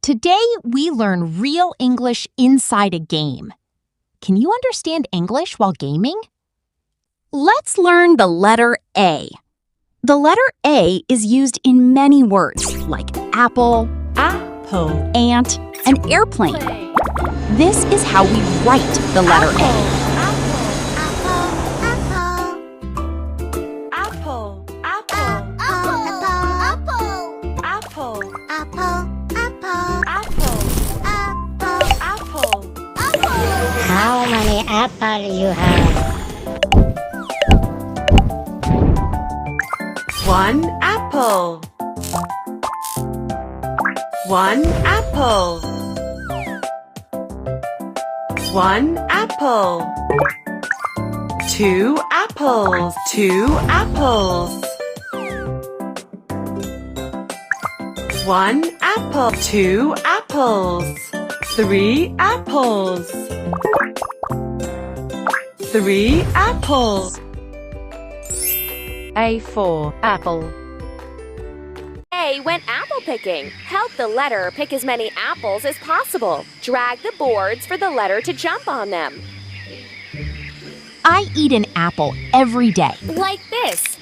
Today, we learn real English inside a game. Can you understand English while gaming? Let's learn the letter A. The letter A is used in many words like apple, ant, and airplane. This is how we write the letter A. How many apples you have? 1 apple. 1 apple. 1 apple. 2 apples. 2 apples. 1 apple. 2 apples. 3 apples. 3 apples. A for apple. A went apple picking. Help the letter pick as many apples as possible. Drag the boards for the letter to jump on them. I eat an apple every day. Like this.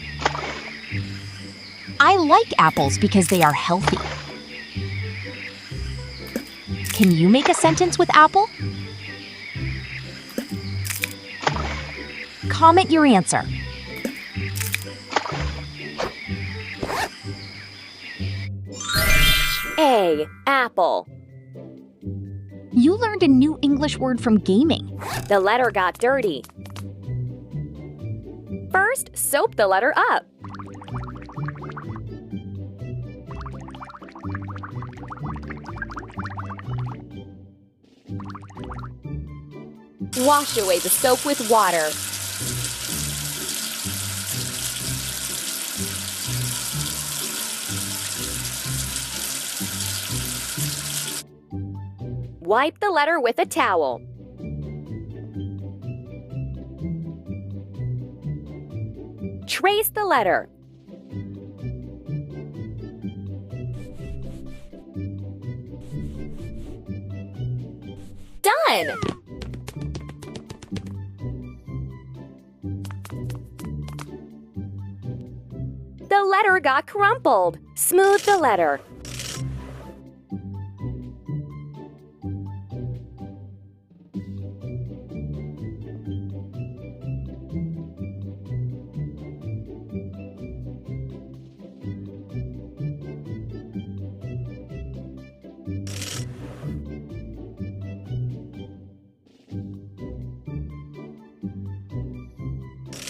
I like apples because they are healthy. Can you make a sentence with apple? Comment your answer. A, apple. You learned a new English word from gaming. The letter got dirty. First, soap the letter up. Wash away the soap with water. Wipe the letter with a towel. Trace the letter. Done! The letter got crumpled. Smooth the letter.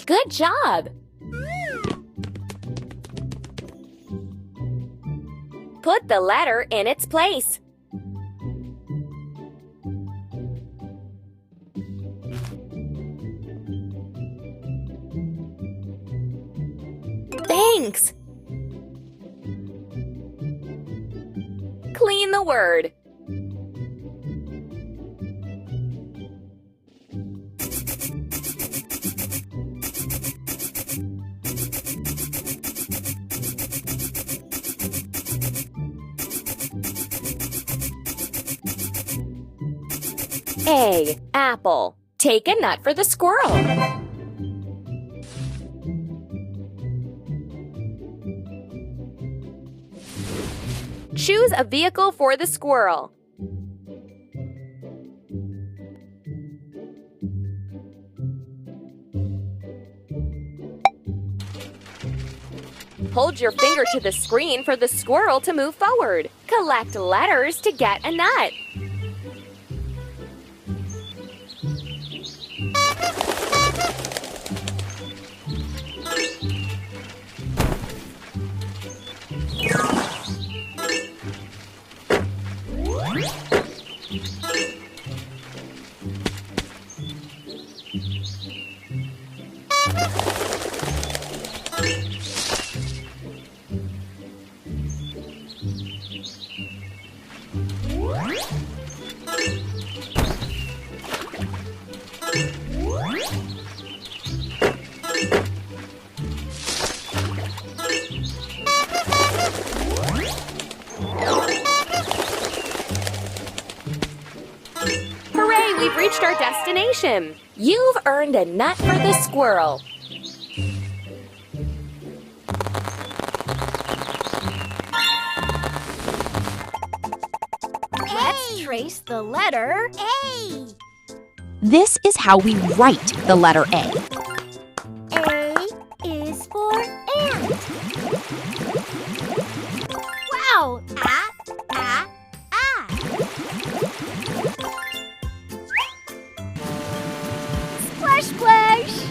Good job! Put the letter in its place. Thanks! Clean the word. A, apple. Take a nut for the squirrel. Choose a vehicle for the squirrel. Hold your finger to the screen for the squirrel to move forward. Collect letters to get a nut. we've reached our destination. You've earned a nut for the squirrel. Let's trace the letter A. This is how we write the letter A. A is for ant. Wow! A. Splash, splash!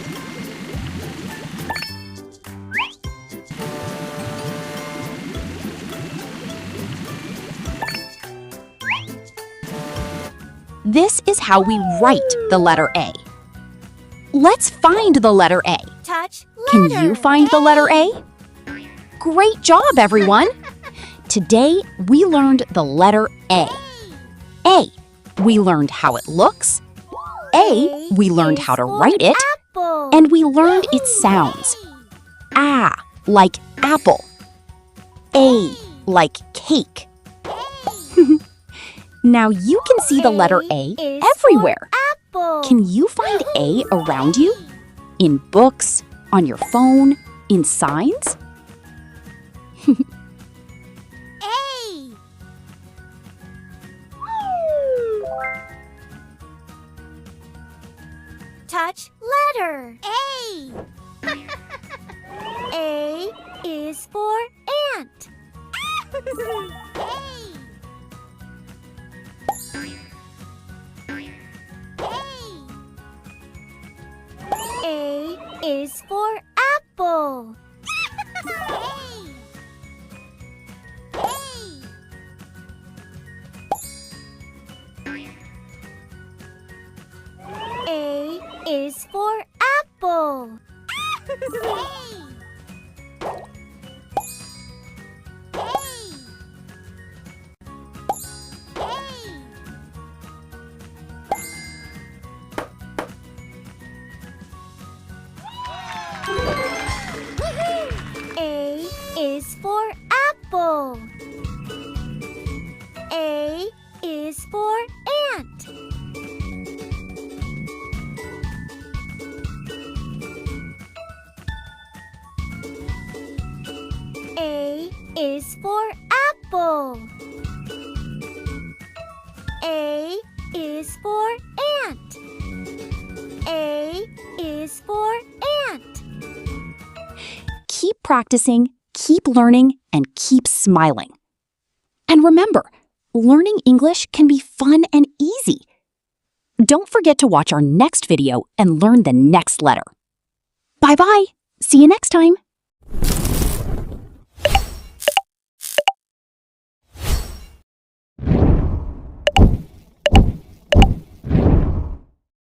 This is how we write the letter A. Let's find the letter A. Touch Can letter you find the letter A? Great job, everyone! Today, we learned the letter A. A, we learned how it looks. A, we learned how to write it. Apple. And we learned its sounds. A, like apple. A, like cake. Now you can see the letter A is everywhere. for apple. Can you find A around you? In books, on your phone, in signs? A. Touch letter A. A is for ant. A is for apple. A is for apple. A is for apple. A is for ant. A is for apple. A is for ant. A is for ant. Keep practicing, keep learning, and keep smiling. And remember, learning English can be fun and easy. Don't forget to watch our next video and learn the next letter. Bye-bye. See you next time.